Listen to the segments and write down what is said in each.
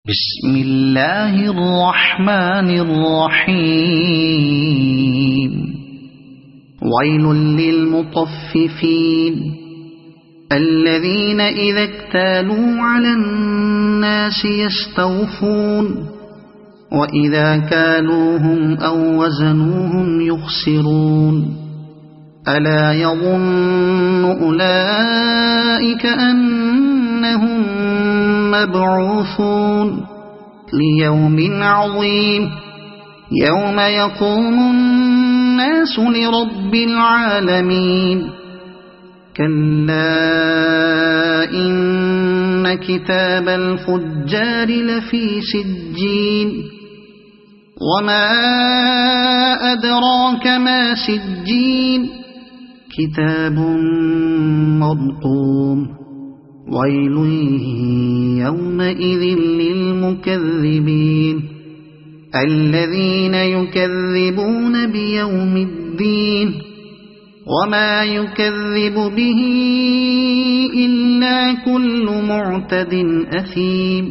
بسم الله الرحمن الرحيم. ويل للمطففين الذين إذا اكتالوا على الناس يستوفون وإذا كالوهم أو وزنوهم يخسرون. ألا يظن أولئك أنهم مبعوثون ليوم عظيم يوم يقوم الناس لرب العالمين. كلا إن كتاب الفجار لفي سجين وما أدراك ما سجين كتاب مرقوم. ويل يومئذ للمكذبين الذين يكذبون بيوم الدين وما يكذب به إلا كل معتد أثيم.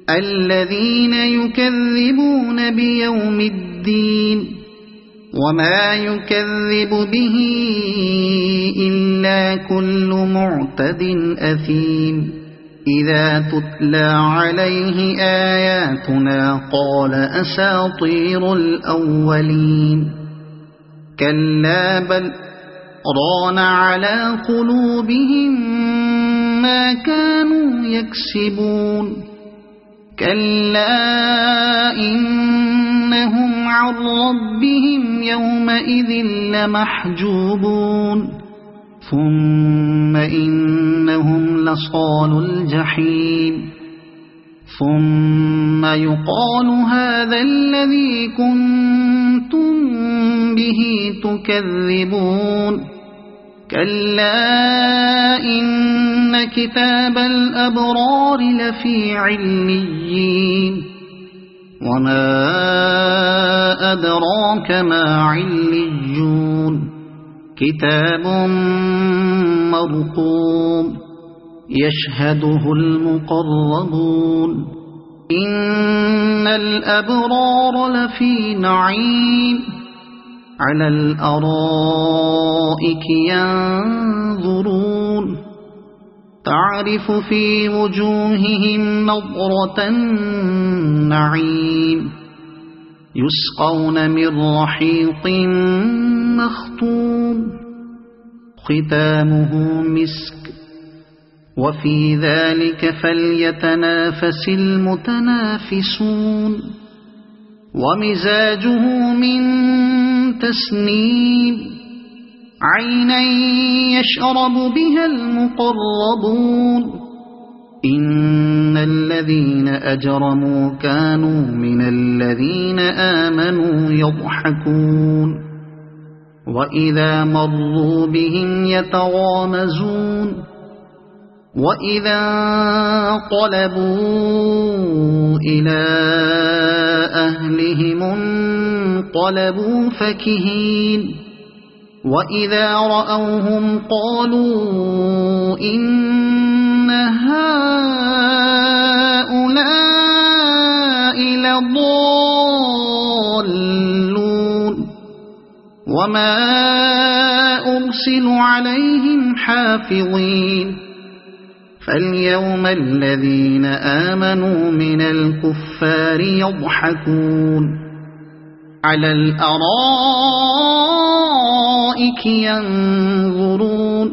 الذين يكذبون بيوم الدين وما يكذب به إلا كل معتد أثيم. إذا تتلى عليه آياتنا قال أساطير الأولين. كلا بل ران على قلوبهم ما كانوا يكسبون. كلا إنهم عن ربهم يومئذ لمحجوبون. ثم إنهم لصالو الجحيم. ثم يقال هذا الذي كنتم به تكذبون. كلا إن كتاب الأبرار لفي عليين وما أدراك ما عليون كتاب مرقوم يشهده المقربون. إن الأبرار لفي نعيم على الأرائك ينظرون تعرف في وجوههم نضرة النعيم يسقون من رحيق مختوم ختامه مسك وفي ذلك فليتنافس المتنافسون. ومزاجه من تسنيم عينا يشرب بها المقربون. إن الذين أجرموا كانوا من الذين آمنوا يضحكون وإذا مروا بهم يتغامزون. وإذا انقلبوا إلى أهلهم انقلبوا فكهين. وإذا رأوهم قالوا إن هؤلاء لضالون وما أرسلوا عليهم حافظين. فاليوم الذين آمنوا من الكفار يضحكون على الأرائك ينظرون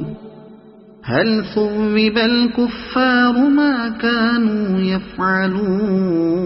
هل ثوب الكفار ما كانوا يفعلون.